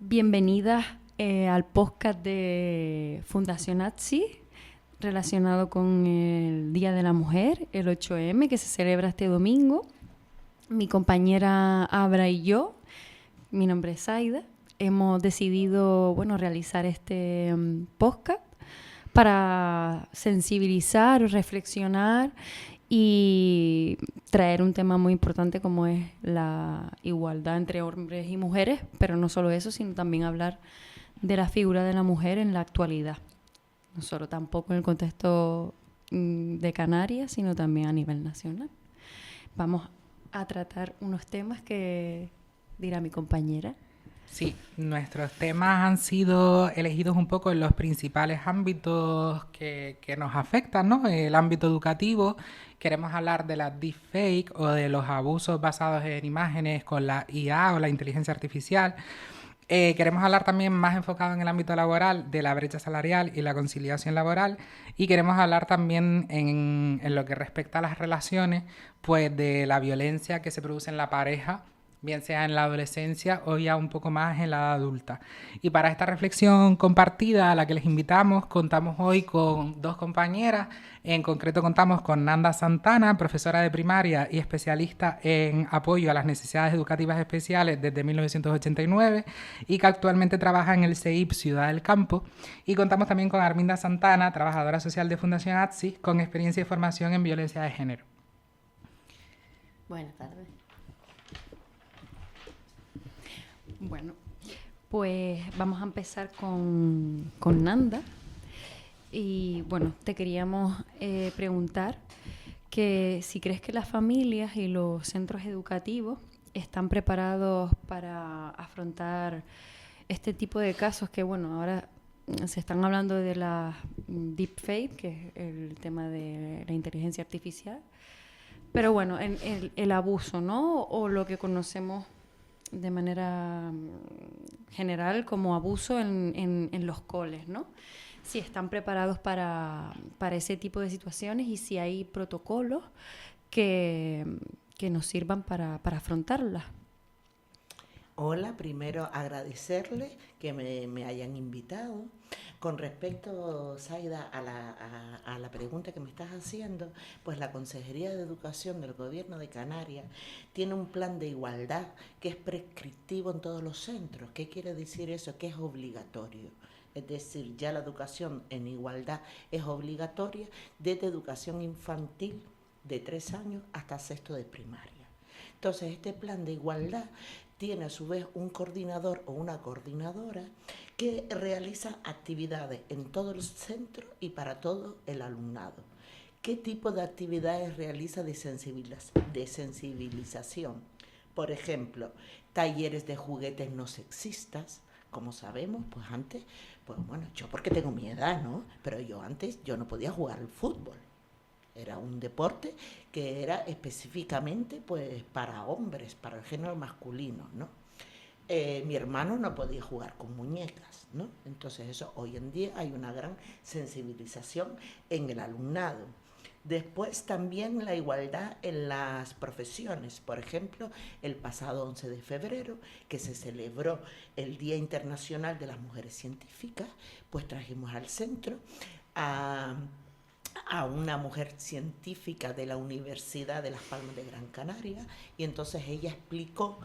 Bienvenidas al podcast de Fundación ATSI relacionado con el Día de la Mujer, el 8M, que se celebra este domingo. Mi compañera Abra y yo, mi nombre es Zaida, hemos decidido realizar este podcast para sensibilizar, reflexionar y traer un tema muy importante como es la igualdad entre hombres y mujeres, pero no solo eso, sino también hablar de la figura de la mujer en la actualidad. No solo tampoco en el contexto de Canarias, sino también a nivel nacional. Vamos a tratar unos temas que dirá mi compañera. Sí, nuestros temas han sido elegidos un poco en los principales ámbitos que nos afectan, ¿no? El ámbito educativo, queremos hablar de la deepfake o de los abusos basados en imágenes con la IA o la inteligencia artificial. Queremos hablar también más enfocado en el ámbito laboral de la brecha salarial y la conciliación laboral, y queremos hablar también en lo que respecta a las relaciones, pues de la violencia que se produce en la pareja, bien sea en la adolescencia o ya un poco más en la edad adulta. Y para esta reflexión compartida a la que les invitamos, contamos hoy con dos compañeras. En concreto contamos con Nanda Santana, profesora de primaria y especialista en apoyo a las necesidades educativas especiales desde 1989 y que actualmente trabaja en el CEIP Ciudad del Campo. Y contamos también con Arminda Santana, trabajadora social de Fundación ATSI, con experiencia y formación en violencia de género. Buenas tardes. Bueno, pues vamos a empezar con Nanda. Y bueno, te queríamos preguntar que si crees que las familias y los centros educativos están preparados para afrontar este tipo de casos que, ahora se están hablando de la deepfake, que es el tema de la inteligencia artificial, pero bueno, el abuso, ¿no? O lo que conocemos de manera general como abuso en los coles, ¿no? Si están preparados para ese tipo de situaciones y si hay protocolos que nos sirvan para afrontarlas. Hola, primero agradecerle que me hayan invitado. Con respecto, Zaida, a la pregunta que me estás haciendo, pues la Consejería de Educación del Gobierno de Canarias tiene un plan de igualdad que es prescriptivo en todos los centros. ¿Qué quiere decir eso? Que es obligatorio. Es decir, ya la educación en igualdad es obligatoria desde educación infantil de 3 años hasta sexto de primaria. Entonces, este plan de igualdad tiene a su vez un coordinador o una coordinadora que realiza actividades en todo el centro y para todo el alumnado. ¿Qué tipo de actividades realiza de sensibilización? Por ejemplo, talleres de juguetes no sexistas. Como sabemos, pues antes, yo porque tengo mi edad, ¿no? Pero antes no podía jugar al fútbol. Era un deporte que era específicamente pues para hombres, para el género masculino, ¿no? Mi hermano no podía jugar con muñecas, ¿no? Entonces eso, hoy en día hay una gran sensibilización en el alumnado. Después también la igualdad en las profesiones. Por ejemplo, el pasado 11 de febrero, que se celebró el Día Internacional de las Mujeres Científicas, pues trajimos al centro a una mujer científica de la Universidad de Las Palmas de Gran Canaria, y entonces ella explicó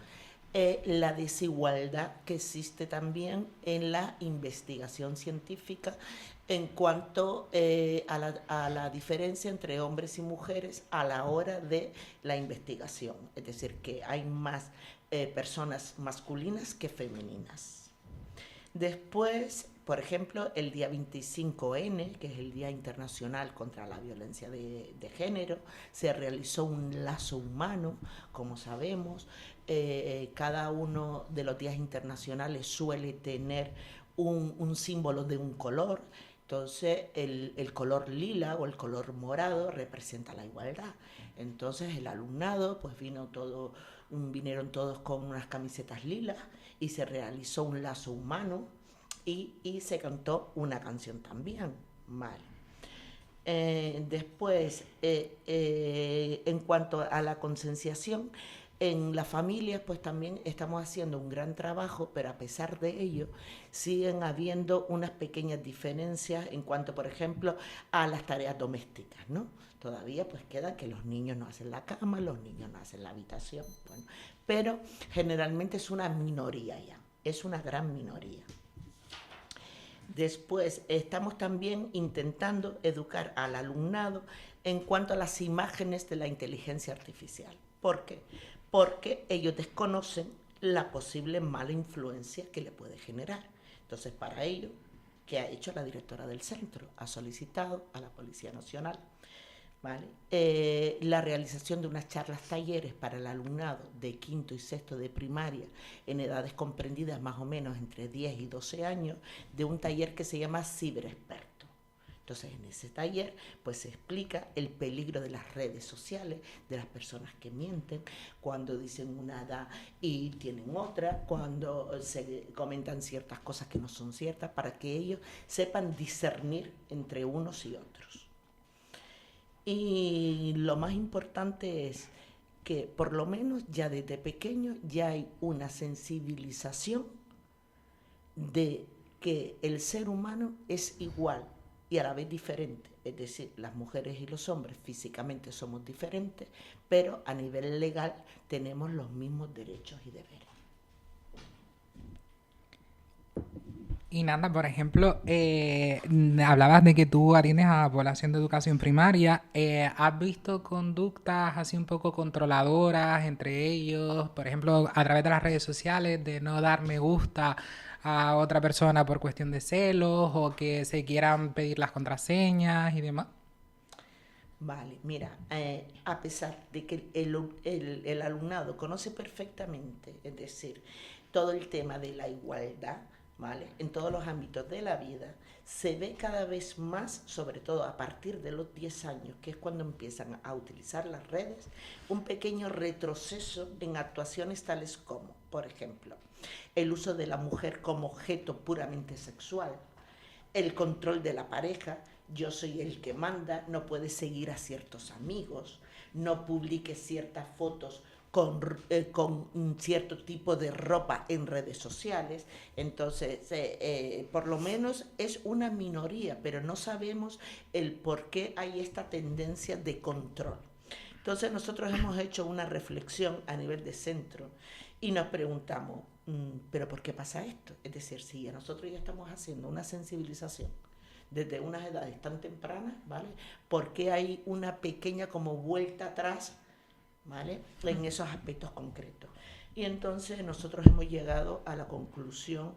la desigualdad que existe también en la investigación científica en cuanto a la diferencia entre hombres y mujeres a la hora de la investigación. Es decir, que hay más personas masculinas que femeninas. Después, por ejemplo, el día 25N, que es el Día Internacional contra la Violencia de Género, se realizó un lazo humano, como sabemos. Cada uno de los días internacionales suele tener un símbolo de un color. Entonces, el color lila o el color morado representa la igualdad. Entonces, el alumnado, pues vinieron todos con unas camisetas lilas y se realizó un lazo humano y se cantó una canción también. Vale. Después, en cuanto a la concienciación, En las familias pues también estamos haciendo un gran trabajo, pero a pesar de ello siguen habiendo unas pequeñas diferencias en cuanto, por ejemplo, a las tareas domésticas, ¿no? Todavía pues queda que los niños no hacen la cama, los niños no hacen la habitación, bueno, pero generalmente es una minoría ya, es una gran minoría. Después estamos también intentando educar al alumnado en cuanto a las imágenes de la inteligencia artificial. ¿Por qué? Porque ellos desconocen la posible mala influencia que le puede generar. Entonces, para ello, ¿qué ha hecho la directora del centro? Ha solicitado a la Policía Nacional, ¿vale? La realización de unas charlas talleres para el alumnado de quinto y sexto de primaria en edades comprendidas más o menos entre 10 y 12 años, de un taller que se llama Ciberexperto. Entonces, en ese taller pues se explica el peligro de las redes sociales, de las personas que mienten, cuando dicen una edad y tienen otra, cuando se comentan ciertas cosas que no son ciertas, para que ellos sepan discernir entre unos y otros. Y lo más importante es que por lo menos ya desde pequeño ya hay una sensibilización de que el ser humano es igual y a la vez diferente, es decir, las mujeres y los hombres físicamente somos diferentes, pero a nivel legal tenemos los mismos derechos y deberes. Y Nanda, por ejemplo, hablabas de que tú atiendes a población de educación primaria. ¿Has visto conductas así un poco controladoras entre ellos? Por ejemplo, a través de las redes sociales, de no dar me gusta a otra persona por cuestión de celos o que se quieran pedir las contraseñas y demás. Vale, mira, a pesar de que el alumnado conoce perfectamente, es decir, todo el tema de la igualdad, ¿vale? En todos los ámbitos de la vida, se ve cada vez más, sobre todo a partir de los 10 años, que es cuando empiezan a utilizar las redes, un pequeño retroceso en actuaciones tales como, por ejemplo, el uso de la mujer como objeto puramente sexual, el control de la pareja, yo soy el que manda, no puedes seguir a ciertos amigos, no publiques ciertas fotos con un cierto tipo de ropa en redes sociales. Entonces, por lo menos es una minoría, pero no sabemos el por qué hay esta tendencia de control. Entonces, nosotros hemos hecho una reflexión a nivel de centro y nos preguntamos, ¿pero por qué pasa esto? Es decir, si nosotros ya estamos haciendo una sensibilización desde unas edades tan tempranas, ¿vale? ¿Por qué hay una pequeña como vuelta atrás, ¿vale? En esos aspectos concretos? Y entonces nosotros hemos llegado a la conclusión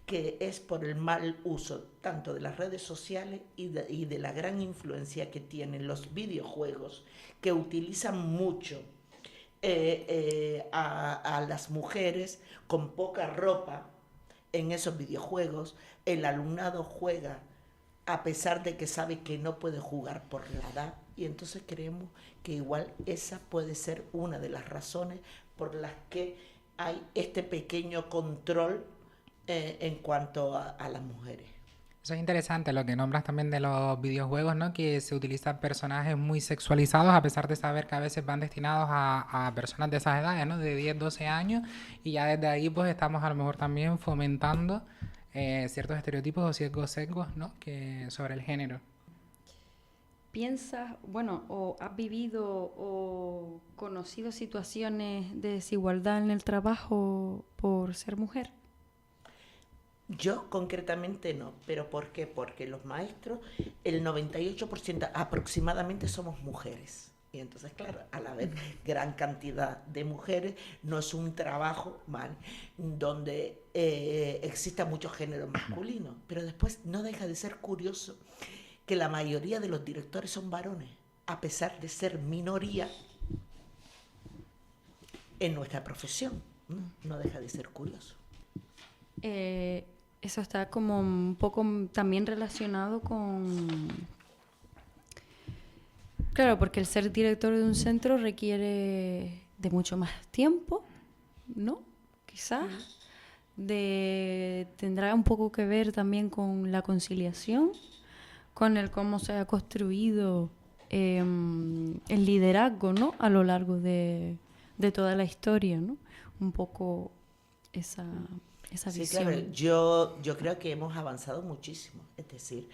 que es por el mal uso tanto de las redes sociales y de la gran influencia que tienen los videojuegos, que utilizan mucho a las mujeres con poca ropa en esos videojuegos. El alumnado juega a pesar de que sabe que no puede jugar por la edad, y entonces creemos que igual esa puede ser una de las razones por las que hay este pequeño control en cuanto a las mujeres. Eso es interesante lo que nombras también de los videojuegos, ¿no? Que se utilizan personajes muy sexualizados a pesar de saber que a veces van destinados a personas de esas edades, ¿no? De 10, 12 años, y ya desde ahí pues estamos a lo mejor también fomentando ciertos estereotipos o ciertos sesgos, ¿no? Que sobre el género. ¿Piensas, bueno, o has vivido o conocido situaciones de desigualdad en el trabajo por ser mujer? Yo concretamente no, pero ¿por qué? Porque los maestros, el 98% aproximadamente somos mujeres. Y entonces, claro, al haber gran cantidad de mujeres, no es un trabajo, ¿vale?, donde exista mucho género masculino. Pero después no deja de ser curioso que la mayoría de los directores son varones, a pesar de ser minoría en nuestra profesión. No deja de ser curioso. Eso está como un poco también relacionado con... Claro, porque el ser director de un centro requiere de mucho más tiempo, ¿no? Quizás. Tendrá un poco que ver también con la conciliación, con el cómo se ha construido el liderazgo, ¿no? A lo largo de de toda la historia, ¿no? Un poco esa Sí, visión. claro, yo creo que hemos avanzado muchísimo. Es decir,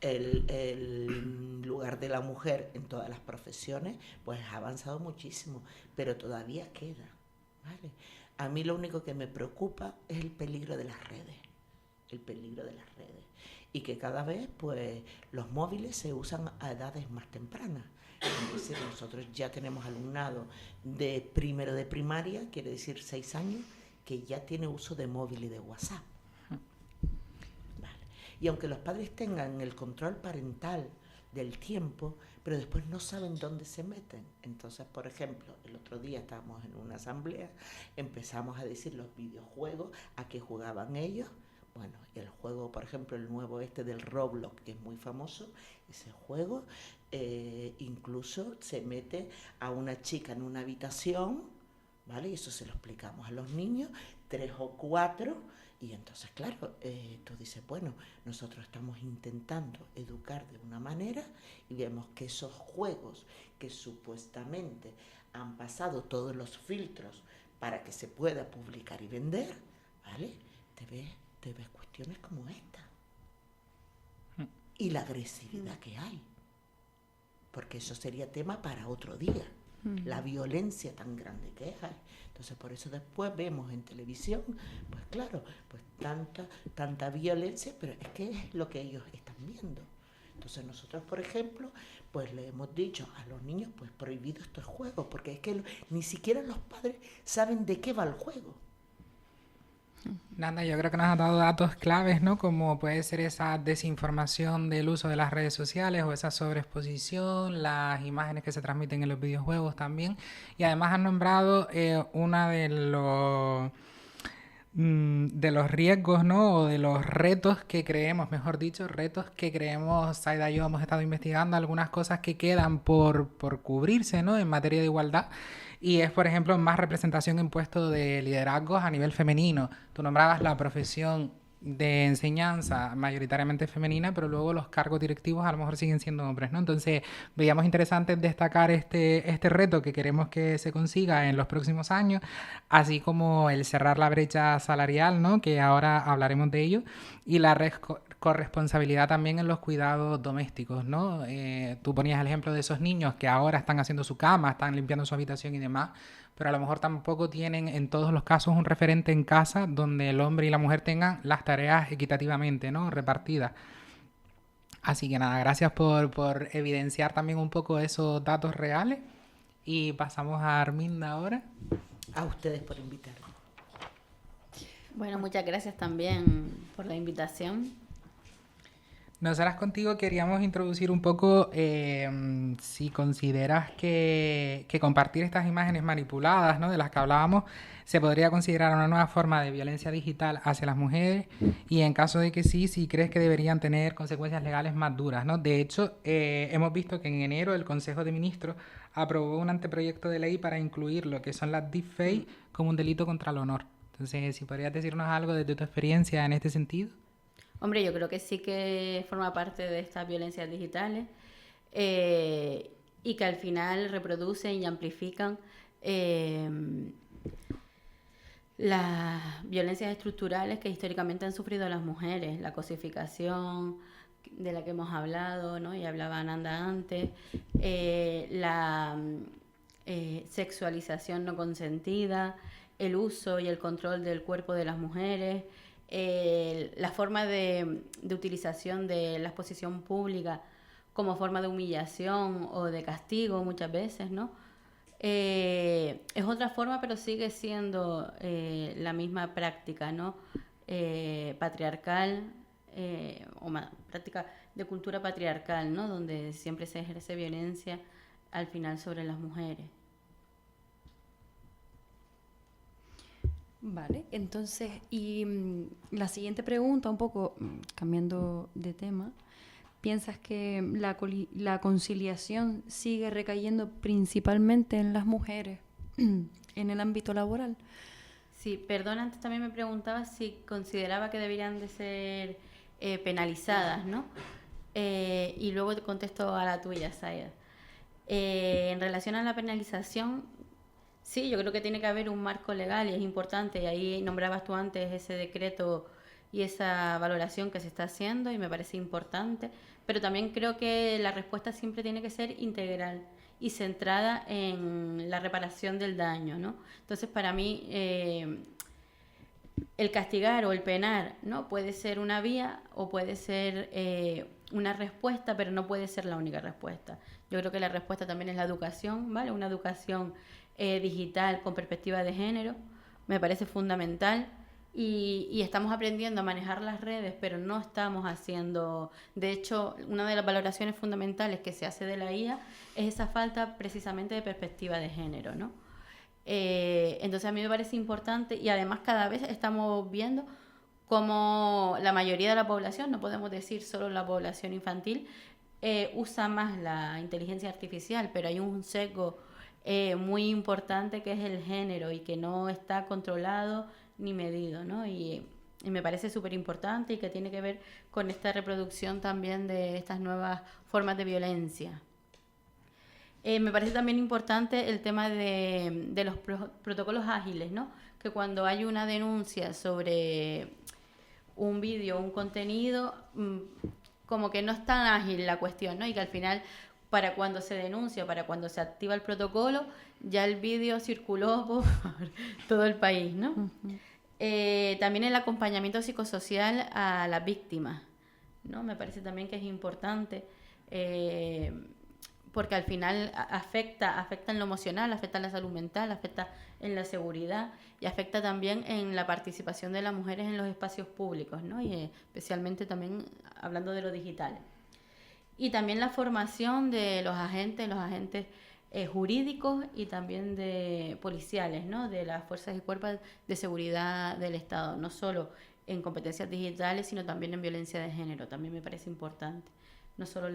el lugar de la mujer en todas las profesiones, pues ha avanzado muchísimo, pero todavía queda, ¿vale? A mí lo único que me preocupa es el peligro de las redes, el peligro de las redes. Y que cada vez, pues, los móviles se usan a edades más tempranas. Es decir, nosotros ya tenemos alumnado de primero de primaria, quiere decir 6 años, que ya tiene uso de móvil y de WhatsApp. Vale. Y aunque los padres tengan el control parental del tiempo, pero después no saben dónde se meten. Entonces, por ejemplo, el otro día estábamos en una asamblea, empezamos a decir los videojuegos a que jugaban ellos. Bueno, el juego, por ejemplo, el nuevo del Roblox, que es muy famoso, ese juego incluso se mete a una chica en una habitación, ¿vale? Y eso se lo explicamos a los niños, 3 o 4, y entonces, claro, tú dices, bueno, nosotros estamos intentando educar de una manera y vemos que esos juegos que supuestamente han pasado todos los filtros para que se pueda publicar y vender, ¿vale? Te ves cuestiones como esta. Y la agresividad que hay. Porque eso sería tema para otro día. La violencia tan grande que hay. Entonces, por eso después vemos en televisión, pues claro, pues tanta violencia, pero es que es lo que ellos están viendo. Entonces nosotros, por ejemplo, pues le hemos dicho a los niños, pues prohibido estos juegos, porque es que ni siquiera los padres saben de qué va el juego. Nanda, yo creo que nos has dado datos claves, ¿no? Como puede ser esa desinformación del uso de las redes sociales o esa sobreexposición, las imágenes que se transmiten en los videojuegos también. Y además has nombrado una de los riesgos, ¿no? O de los retos que creemos, mejor dicho, retos que creemos, Saida y yo hemos estado investigando algunas cosas que quedan por cubrirse, ¿no? En materia de igualdad. Y es, por ejemplo, más representación en puestos de liderazgos a nivel femenino. Tú nombrabas la profesión de enseñanza mayoritariamente femenina, pero luego los cargos directivos a lo mejor siguen siendo hombres, ¿no? Entonces, veíamos interesante destacar este reto que queremos que se consiga en los próximos años, así como el cerrar la brecha salarial, ¿no? Que ahora hablaremos de ello, y la corresponsabilidad también en los cuidados domésticos, ¿no? Tú ponías el ejemplo de esos niños que ahora están haciendo su cama, están limpiando su habitación y demás, pero a lo mejor tampoco tienen en todos los casos un referente en casa donde el hombre y la mujer tengan las tareas equitativamente, ¿no? Repartidas. Así que nada, gracias por evidenciar también un poco esos datos reales. Y pasamos a Arminda ahora. A ustedes por invitarme. Bueno, muchas gracias también por la invitación. Nosotras contigo queríamos introducir un poco si consideras que compartir estas imágenes manipuladas, ¿no? De las que hablábamos, se podría considerar una nueva forma de violencia digital hacia las mujeres, y en caso de que sí, si crees que deberían tener consecuencias legales más duras, ¿no? De hecho, hemos visto que en enero el Consejo de Ministros aprobó un anteproyecto de ley para incluir lo que son las deepfakes como un delito contra el honor. Entonces, si podrías decirnos algo desde tu experiencia en este sentido. Hombre, yo creo que sí que forma parte de estas violencias digitales y que al final reproducen y amplifican las violencias estructurales que históricamente han sufrido las mujeres, la cosificación de la que hemos hablado, ¿no? Y hablaba Nanda antes, la sexualización no consentida, el uso y el control del cuerpo de las mujeres, la forma de utilización de la exposición pública como forma de humillación o de castigo muchas veces, ¿no? Es otra forma, pero sigue siendo la misma práctica, ¿no? Patriarcal, práctica de cultura patriarcal, ¿no? Donde siempre se ejerce violencia al final sobre las mujeres. Vale, entonces, y la siguiente pregunta, un poco cambiando de tema, ¿piensas que la conciliación sigue recayendo principalmente en las mujeres en el ámbito laboral? Sí, perdón, antes también me preguntaba si consideraba que deberían de ser penalizadas, ¿no? Y luego te contesto a la tuya, Saida. En relación a la penalización, Sí, yo creo que tiene que haber un marco legal y es importante, y ahí nombrabas tú antes ese decreto y esa valoración que se está haciendo y me parece importante, pero también creo que la respuesta siempre tiene que ser integral y centrada en la reparación del daño, ¿no? Entonces, para mí, el castigar o el penar, ¿no? Puede ser una vía o puede ser una respuesta, pero no puede ser la única respuesta. Yo creo que la respuesta también es la educación, ¿vale? Una educación digital con perspectiva de género, me parece fundamental. Y estamos aprendiendo a manejar las redes, pero no estamos haciendo... De hecho, una de las valoraciones fundamentales que se hace de la IA es esa falta precisamente de perspectiva de género, ¿no? Entonces a mí me parece importante y además cada vez estamos viendo como la mayoría de la población, no podemos decir solo la población infantil, usa más la inteligencia artificial, pero hay un sesgo muy importante que es el género y que no está controlado ni medido, ¿no? Y me parece súper importante y que tiene que ver con esta reproducción también de estas nuevas formas de violencia. Me parece también importante el tema de los protocolos ágiles, ¿no? Que cuando hay una denuncia sobre un vídeo o un contenido, como que no es tan ágil la cuestión, ¿no? Y que al final, para cuando se denuncia, para cuando se activa el protocolo, ya el vídeo circuló por todo el país, ¿no? Uh-huh. También el acompañamiento psicosocial a las víctimas, ¿no? Me parece también que es importante, porque al final afecta en lo emocional, afecta en la salud mental, afecta en la seguridad y afecta también en la participación de las mujeres en los espacios públicos, ¿no? Y especialmente también hablando de lo digital. Y también la formación de los agentes jurídicos y también de policiales, ¿no? De las fuerzas y cuerpos de seguridad del Estado, no solo en competencias digitales, sino también en violencia de género. También me parece importante, no solo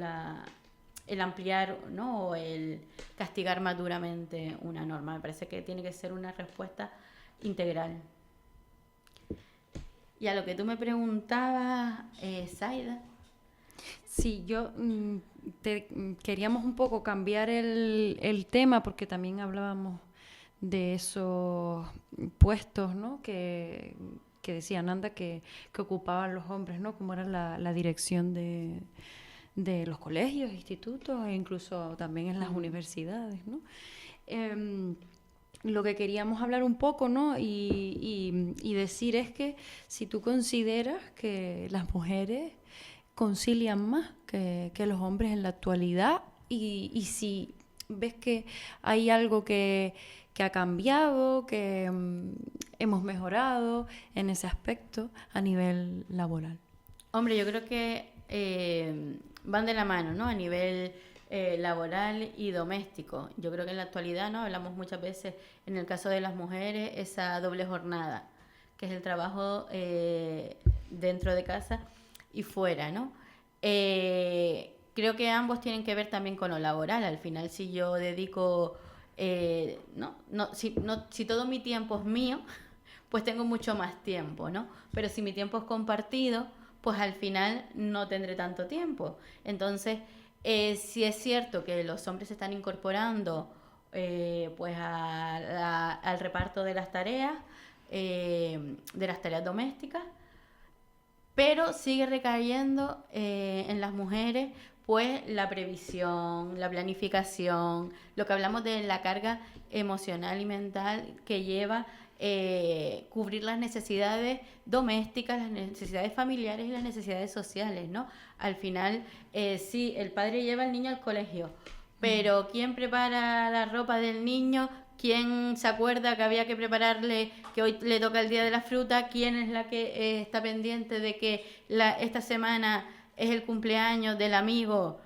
el ampliar, ¿no? O el castigar más duramente una norma. Me parece que tiene que ser una respuesta integral. Y a lo que tú me preguntabas, Zaida. Sí, queríamos un poco cambiar el tema porque también hablábamos de esos puestos, ¿no? que decía Nanda que ocupaban los hombres, ¿no? Como era la dirección de los colegios, institutos e incluso también en las universidades, ¿no? Lo que queríamos hablar un poco, ¿no? Y decir es que si tú consideras que las mujeres concilian más que los hombres en la actualidad y si ves que hay algo que ha cambiado, que hemos mejorado en ese aspecto a nivel laboral. Hombre, yo creo que van de la mano, ¿no? A nivel laboral y doméstico. Yo creo que en la actualidad, ¿no? Hablamos muchas veces, en el caso de las mujeres, esa doble jornada, que es el trabajo dentro de casa y fuera, ¿no? Creo que ambos tienen que ver también con lo laboral. Al final, si yo dedico, si todo mi tiempo es mío, pues tengo mucho más tiempo, ¿no? Pero si mi tiempo es compartido, pues al final no tendré tanto tiempo. Entonces, sí es cierto que los hombres se están incorporando pues al reparto de las tareas domésticas, pero sigue recayendo en las mujeres pues la previsión, la planificación, lo que hablamos de la carga emocional y mental que lleva cubrir las necesidades domésticas, las necesidades familiares y las necesidades sociales, ¿no? Al final, sí, el padre lleva al niño al colegio, pero ¿quién prepara la ropa del niño? ¿Quién se acuerda que había que prepararle, que hoy le toca el día de la fruta? ¿Quién es la que está pendiente de que esta semana es el cumpleaños del amigo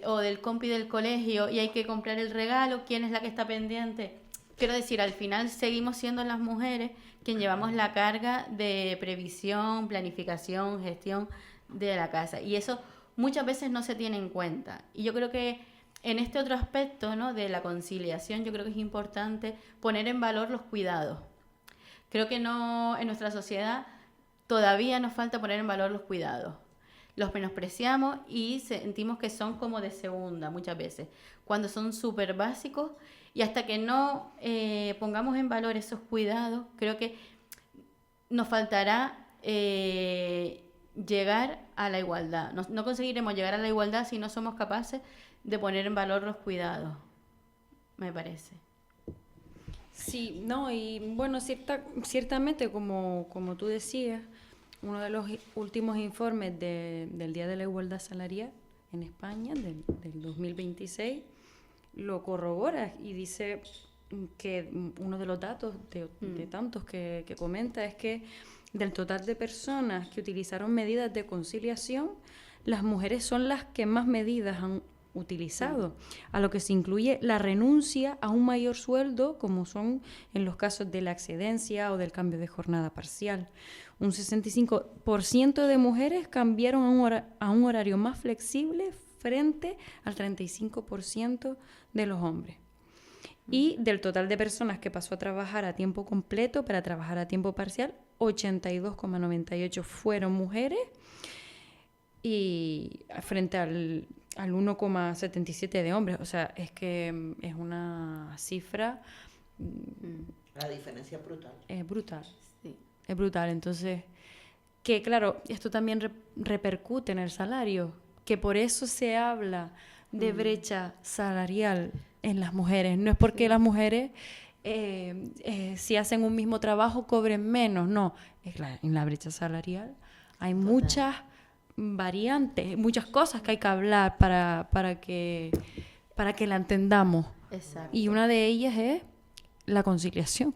o del compi del colegio y hay que comprar el regalo? ¿Quién es la que está pendiente? Quiero decir, al final seguimos siendo las mujeres quien llevamos la carga de previsión, planificación, gestión de la casa. Y eso muchas veces no se tiene en cuenta. Y yo creo que en este otro aspecto, ¿no? De la conciliación, yo creo que es importante poner en valor los cuidados. Creo que no, en nuestra sociedad todavía nos falta poner en valor los cuidados. los menospreciamos y sentimos que son como de segunda muchas veces, cuando son súper básicos, y hasta que no pongamos en valor esos cuidados, creo que nos faltará llegar a la igualdad. No conseguiremos llegar a la igualdad si no somos capaces de poner en valor los cuidados, me parece. Sí, no, y bueno, ciertamente, como tú decías, uno de los últimos informes del Día de la Igualdad Salarial en España, del 2026, lo corrobora y dice que uno de los datos de tantos que comenta es que del total de personas que utilizaron medidas de conciliación, las mujeres son las que más medidas han utilizado, a lo que se incluye la renuncia a un mayor sueldo, como son en los casos de la excedencia o del cambio de jornada parcial. Un 65% de mujeres cambiaron a un horario más flexible frente al 35% de los hombres. Y del total de personas que pasó a trabajar a tiempo completo para trabajar a tiempo parcial, 82,98 fueron mujeres, y frente al 1,77 de hombres. O sea, es que es una cifra... La diferencia es brutal. Es brutal. Sí. Es brutal. Entonces, que claro, esto también repercute en el salario, que por eso se habla de brecha salarial en las mujeres. No es porque las mujeres, si hacen un mismo trabajo, cobren menos. No, en la brecha salarial hay muchas variantes, muchas cosas que hay que hablar para que la entendamos. Exacto. Y una de ellas es la conciliación.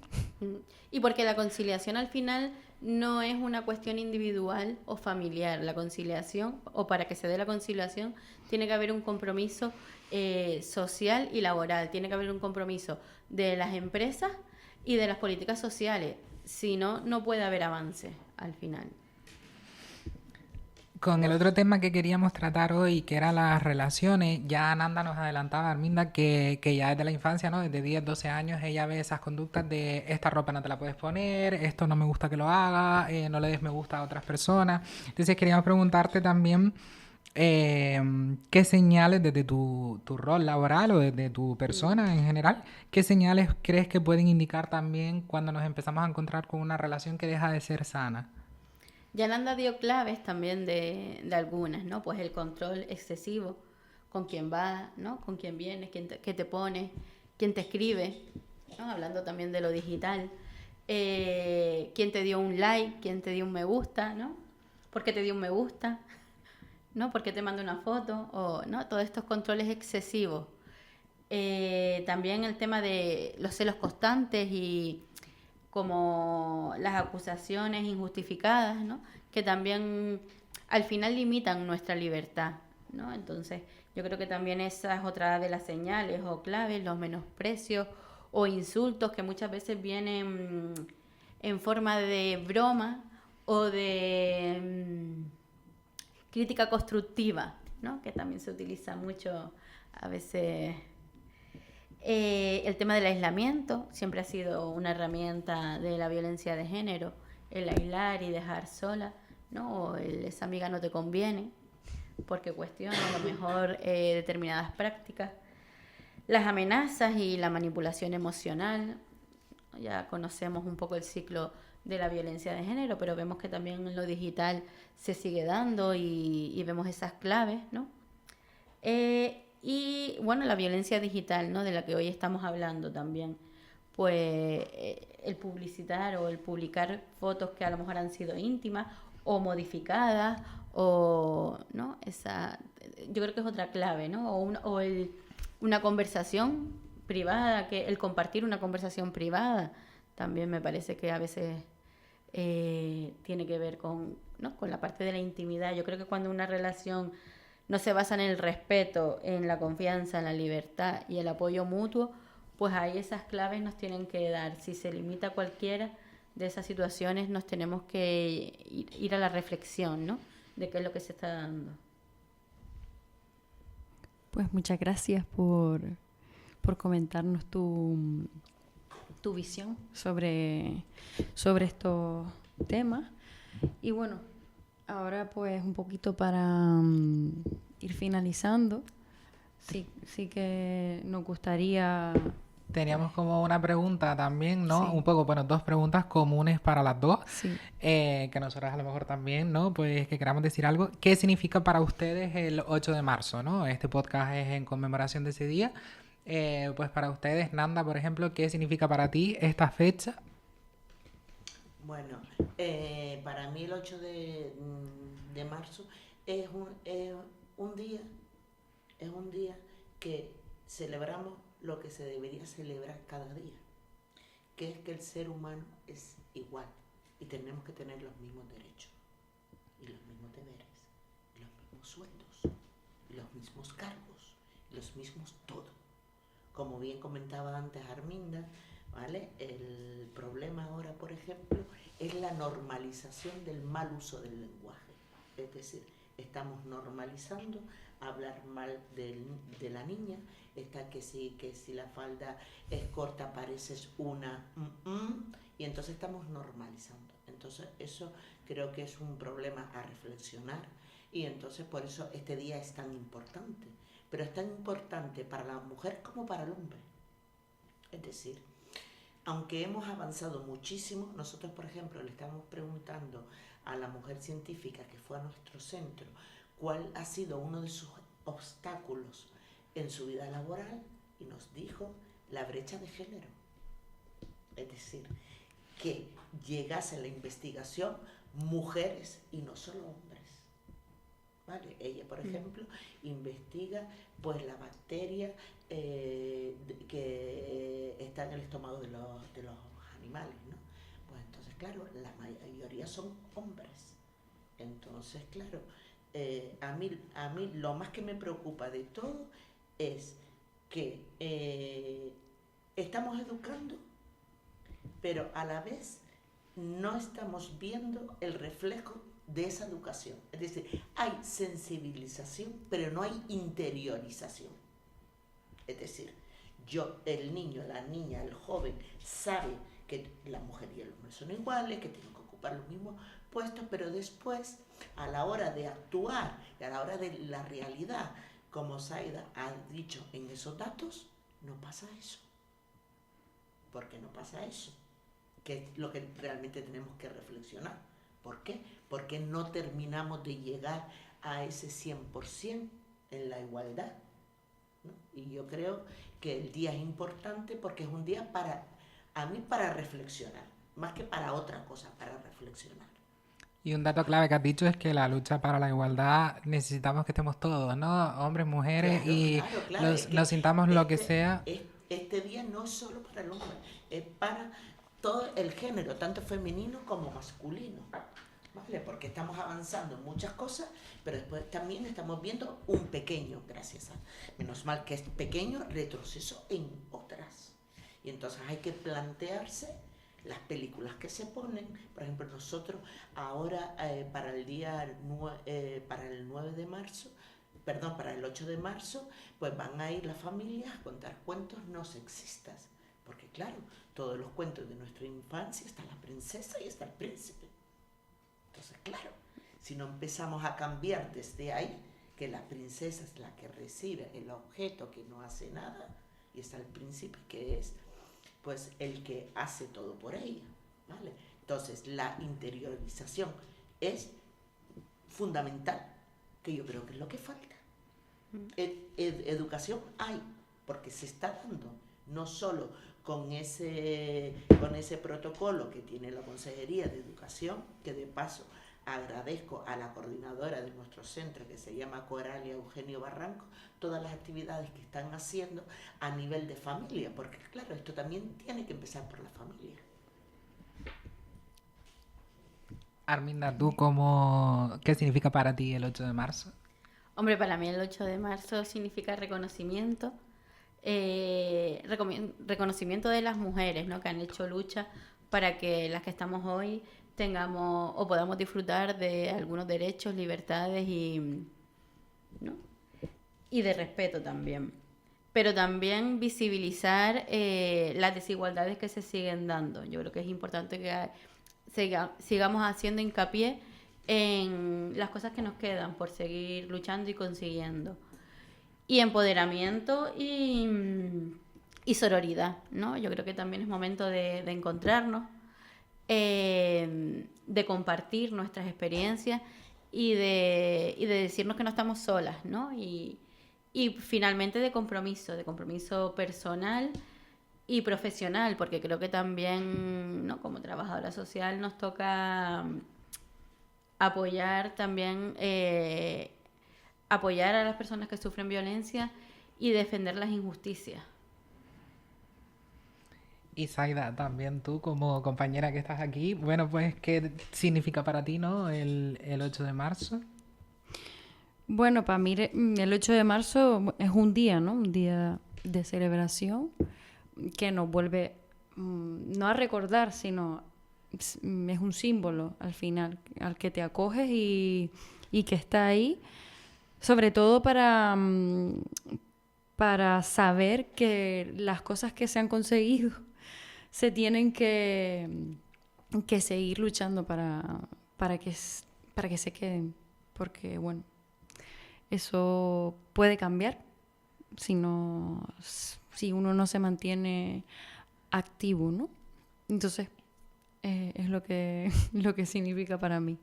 Y porque la conciliación al final no es una cuestión individual o familiar. La conciliación, o para que se dé la conciliación, tiene que haber un compromiso social y laboral. Tiene que haber un compromiso de las empresas y de las políticas sociales. Si no, no puede haber avance al final. Con el otro tema que queríamos tratar hoy, que eran las relaciones, ya Nanda nos adelantaba, Arminda, que ya desde la infancia, ¿no? Desde 10, 12 años, ella ve esas conductas de esta ropa no te la puedes poner, esto no me gusta que lo haga, no le des me gusta a otras personas. Entonces queríamos preguntarte también qué señales desde tu rol laboral o desde tu persona en general, qué señales crees que pueden indicar también cuando nos empezamos a encontrar con una relación que deja de ser sana. Yananda dio claves también de algunas, ¿no? Pues el control excesivo, con quién va, ¿no? Con quién vienes, qué te pone, quién te escribe, ¿no? Hablando también de lo digital. Quién te dio un like, quién te dio un me gusta, ¿no? ¿Por qué te dio un me gusta? ¿No? ¿Por qué te manda una foto? O, ¿no? Todos estos controles excesivos. También el tema de los celos constantes y como las acusaciones injustificadas, ¿no? Que también al final limitan nuestra libertad, ¿no? Entonces, yo creo que también esa es otra de las señales o claves, los menosprecios o insultos que muchas veces vienen en forma de broma o de crítica constructiva, ¿no? Que también se utiliza mucho a veces. El tema del aislamiento siempre ha sido una herramienta de la violencia de género, el aislar y dejar sola, ¿no? O esa amiga no te conviene porque cuestiona a lo mejor determinadas prácticas. Las amenazas y la manipulación emocional, ya conocemos un poco el ciclo de la violencia de género, pero vemos que también en lo digital se sigue dando y vemos esas claves, ¿no? Y bueno, la violencia digital, ¿no? De la que hoy estamos hablando también, pues el publicitar o el publicar fotos que a lo mejor han sido íntimas o modificadas o, ¿no? Yo creo que es otra clave, ¿no? Una conversación privada, que el compartir una conversación privada también me parece que a veces tiene que ver con, ¿no? Con la parte de la intimidad. Yo creo que cuando una relación no se basa en el respeto, en la confianza, en la libertad y el apoyo mutuo, pues ahí esas claves nos tienen que dar. Si se limita cualquiera de esas situaciones, nos tenemos que ir a la reflexión, ¿no? De qué es lo que se está dando. Pues muchas gracias por comentarnos tu visión sobre estos temas. Y bueno, ahora pues un poquito para ir finalizando, sí que nos gustaría... Teníamos como una pregunta también, ¿no? Sí. Un poco, bueno, dos preguntas comunes para las dos, Sí. que nosotras a lo mejor también, ¿no? Pues que queramos decir algo. ¿Qué significa para ustedes el 8 de marzo, ¿no? Este podcast es en conmemoración de ese día. Pues para ustedes, Nanda, por ejemplo, ¿qué significa para ti esta fecha? Bueno, para mí el 8 de marzo es un día, es un día que celebramos lo que se debería celebrar cada día, que es que el ser humano es igual y tenemos que tener los mismos derechos y los mismos deberes, y los mismos sueldos, y los mismos cargos, y los mismos todo. Como bien comentaba antes Arminda, ¿vale? El problema ahora, por ejemplo, es la normalización del mal uso del lenguaje. Es decir, estamos normalizando hablar mal de la niña, está que si la falda es corta pareces una y entonces estamos normalizando. Entonces eso creo que es un problema a reflexionar y entonces por eso este día es tan importante. Pero es tan importante para la mujer como para el hombre. Es decir, aunque hemos avanzado muchísimo, nosotros, por ejemplo, le estamos preguntando a la mujer científica que fue a nuestro centro cuál ha sido uno de sus obstáculos en su vida laboral y nos dijo la brecha de género. Es decir, que llegase a la investigación mujeres y no solo hombres. ¿Vale? Ella, por ejemplo, investiga pues la bacteria que está en el estómago de los animales, ¿no? Pues entonces, claro, la mayoría son hombres. Entonces, claro, a mí lo más que me preocupa de todo es que estamos educando, pero a la vez no estamos viendo el reflejo de esa educación. Es decir, hay sensibilización, pero no hay interiorización. Es decir, el niño, la niña, el joven sabe que la mujer y el hombre son iguales, que tienen que ocupar los mismos puestos, pero después, a la hora de actuar, y a la hora de la realidad, como Zaida ha dicho en esos datos, no pasa eso. ¿Por qué no pasa eso? Que es lo que realmente tenemos que reflexionar. ¿Por qué? Porque no terminamos de llegar a ese 100% en la igualdad, ¿no? Y yo creo que el día es importante porque es un día para reflexionar, más que para otra cosa, para reflexionar. Y un dato clave que has dicho es que la lucha para la igualdad necesitamos que estemos todos, ¿no? Hombres, mujeres, Claro. nos sintamos lo que sea. Este día no es solo para el hombre, es para todo el género, tanto femenino como masculino. ¿Vale? Porque estamos avanzando en muchas cosas, pero después también estamos viendo un pequeño, menos mal que es pequeño, retroceso en otras. Y entonces hay que plantearse las películas que se ponen. Por ejemplo, nosotros ahora para el 9 de marzo, para el 8 de marzo, pues van a ir las familias a contar cuentos no sexistas. Porque claro, todos los cuentos de nuestra infancia está la princesa y está el príncipe. Entonces, claro, si no empezamos a cambiar desde ahí, que la princesa es la que recibe el objeto que no hace nada, y está el príncipe que es pues el que hace todo por ella, ¿vale? Entonces, la interiorización es fundamental, que yo creo que es lo que falta. Educación hay, porque se está dando, no solo con ese protocolo que tiene la Consejería de Educación, que de paso agradezco a la coordinadora de nuestro centro, que se llama Coralia Eugenio Barranco, todas las actividades que están haciendo a nivel de familia, porque claro, esto también tiene que empezar por la familia. Arminda, ¿tú qué significa para ti el 8 de marzo? Hombre, para mí el 8 de marzo significa reconocimiento, reconocimiento de las mujeres, ¿no? Que han hecho lucha para que las que estamos hoy tengamos o podamos disfrutar de algunos derechos, libertades ¿no? Y de respeto también. Pero también visibilizar las desigualdades que se siguen dando. Yo creo que es importante que sigamos haciendo hincapié en las cosas que nos quedan por seguir luchando y consiguiendo. Y empoderamiento y sororidad, ¿no? Yo creo que también es momento de encontrarnos, de compartir nuestras experiencias y de decirnos que no estamos solas, ¿no? Y finalmente de compromiso personal y profesional, porque creo que también, ¿no?, como trabajadora social nos toca apoyar también, apoyar a las personas que sufren violencia y defender las injusticias. Y Zaida, también tú como compañera que estás aquí, bueno, pues, ¿qué significa para ti, no, el 8 de marzo? Bueno, para mí el 8 de marzo es un día, ¿no? Un día de celebración que nos vuelve no a recordar, sino es un símbolo al final, al que te acoges y que está ahí, sobre todo para saber que las cosas que se han conseguido se tienen que seguir luchando para que se queden, porque bueno, eso puede cambiar si uno no se mantiene activo, ¿no? Entonces, es lo que significa para mí.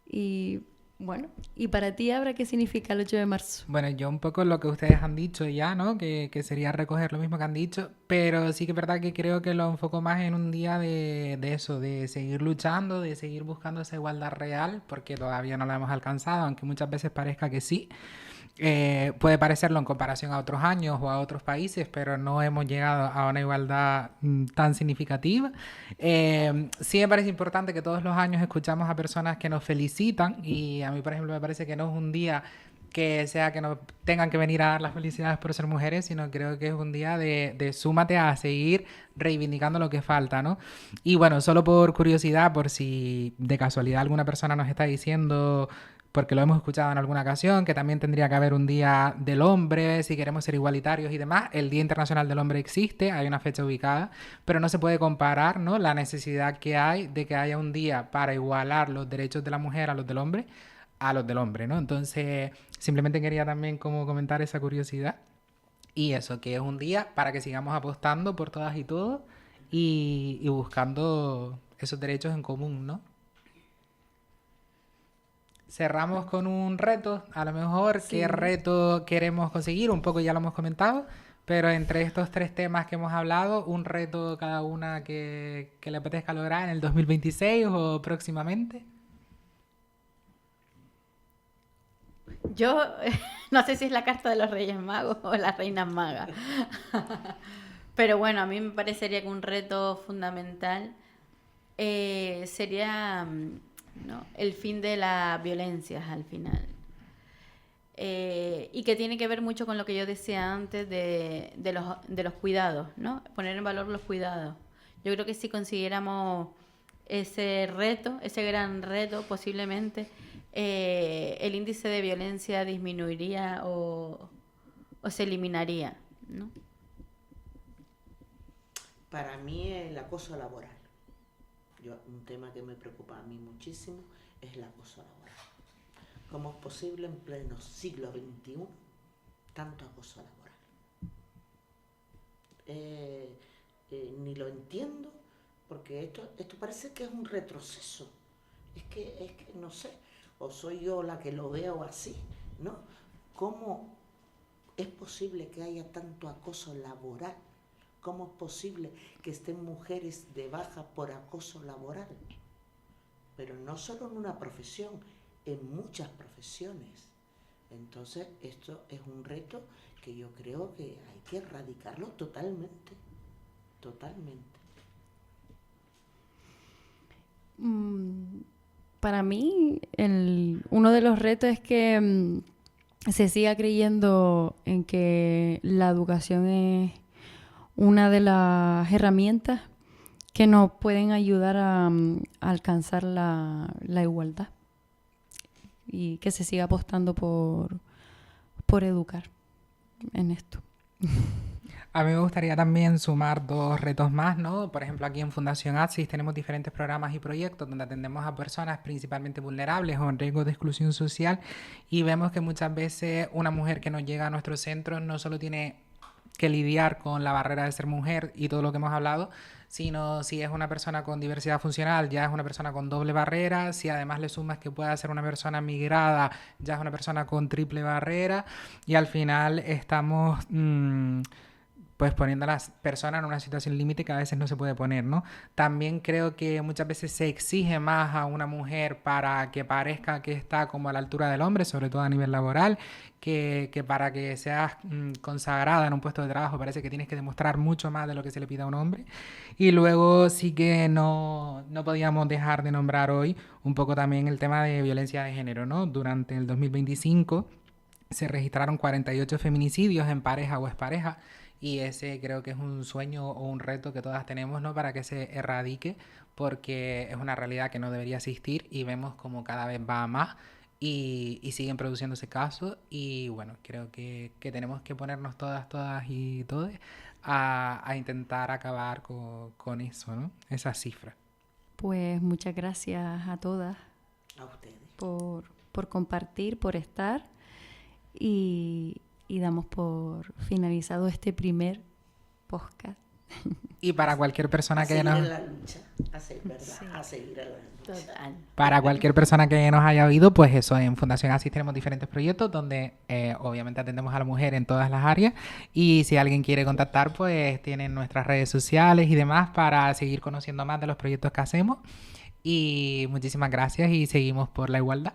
Y bueno, ¿y para ti, Abra, qué significa el 8 de marzo? Bueno, yo un poco lo que ustedes han dicho ya, ¿no? Que sería recoger lo mismo que han dicho, pero sí que es verdad que creo que lo enfoco más en un día de eso, de seguir luchando, de seguir buscando esa igualdad real, porque todavía no la hemos alcanzado, aunque muchas veces parezca que sí. Puede parecerlo en comparación a otros años o a otros países, pero no hemos llegado a una igualdad tan significativa. Sí me parece importante que todos los años escuchamos a personas que nos felicitan, y a mí, por ejemplo, me parece que no es un día que sea que nos tengan que venir a dar las felicidades por ser mujeres, sino creo que es un día de súmate a seguir reivindicando lo que falta, ¿no? Y bueno, solo por curiosidad, por si de casualidad alguna persona nos está diciendo, porque lo hemos escuchado en alguna ocasión, que también tendría que haber un día del hombre, si queremos ser igualitarios y demás. El Día Internacional del Hombre existe, hay una fecha ubicada, pero no se puede comparar, ¿no?, la necesidad que hay de que haya un día para igualar los derechos de la mujer a los del hombre, ¿no? Entonces, simplemente quería también como comentar esa curiosidad. Y eso, que es un día para que sigamos apostando por todas y todos y buscando esos derechos en común, ¿no? Cerramos con un reto, a lo mejor, Sí. ¿qué reto queremos conseguir? Un poco ya lo hemos comentado, pero entre estos 3 temas que hemos hablado, un reto cada una que le apetezca lograr en el 2026 o próximamente. Yo no sé si es la carta de los Reyes Magos o las Reinas Magas, pero bueno, a mí me parecería que un reto fundamental sería, ¿no?, el fin de las violencias al final. Y que tiene que ver mucho con lo que yo decía antes de los cuidados, ¿no? Poner en valor los cuidados. Yo creo que si consiguiéramos ese reto, ese gran reto, posiblemente el índice de violencia disminuiría o se eliminaría, ¿no? Para mí el acoso laboral. Un tema que me preocupa a mí muchísimo es el acoso laboral. ¿Cómo es posible en pleno siglo XXI tanto acoso laboral? Ni lo entiendo, porque esto parece que es un retroceso. Es que no sé, o soy yo la que lo veo así, ¿no? ¿Cómo es posible que haya tanto acoso laboral? ¿Cómo es posible que estén mujeres de baja por acoso laboral? Pero no solo en una profesión, en muchas profesiones. Entonces, esto es un reto que yo creo que hay que erradicarlo totalmente. Totalmente. Para mí, uno de los retos es que se siga creyendo en que la educación es una de las herramientas que nos pueden ayudar a alcanzar la igualdad, y que se siga apostando por educar en esto. A mí me gustaría también sumar 2 retos más, ¿no? Por ejemplo, aquí en Fundación ATSIS tenemos diferentes programas y proyectos donde atendemos a personas principalmente vulnerables o en riesgo de exclusión social, y vemos que muchas veces una mujer que nos llega a nuestros centros no solo tiene que lidiar con la barrera de ser mujer y todo lo que hemos hablado, sino si es una persona con diversidad funcional, ya es una persona con doble barrera. Si además le sumas que pueda ser una persona migrada, ya es una persona con triple barrera, y al final estamos pues poniendo a las personas en una situación límite que a veces no se puede poner, ¿no? También creo que muchas veces se exige más a una mujer para que parezca que está como a la altura del hombre, sobre todo a nivel laboral, que para que seas consagrada en un puesto de trabajo parece que tienes que demostrar mucho más de lo que se le pide a un hombre. Y luego sí que no podíamos dejar de nombrar hoy un poco también el tema de violencia de género, ¿no? Durante el 2025 se registraron 48 feminicidios en pareja o expareja, y ese creo que es un sueño o un reto que todas tenemos, ¿no? Para que se erradique, porque es una realidad que no debería existir y vemos como cada vez va a más y siguen produciéndose casos. Y bueno, creo que tenemos que ponernos todas y todos a intentar acabar con eso, ¿no? Esa cifra. Pues muchas gracias a todas A ustedes. por compartir, por estar, y damos por finalizado este primer podcast. Y para cualquier persona que seguir nos... en la lucha, a seguir, ¿verdad? Sí. A seguir en la lucha. Total. Para cualquier persona que nos haya oído, pues eso, en Fundación ASIS tenemos diferentes proyectos donde obviamente atendemos a la mujer en todas las áreas, y si alguien quiere contactar, pues tienen nuestras redes sociales y demás para seguir conociendo más de los proyectos que hacemos. Y muchísimas gracias y seguimos por la igualdad.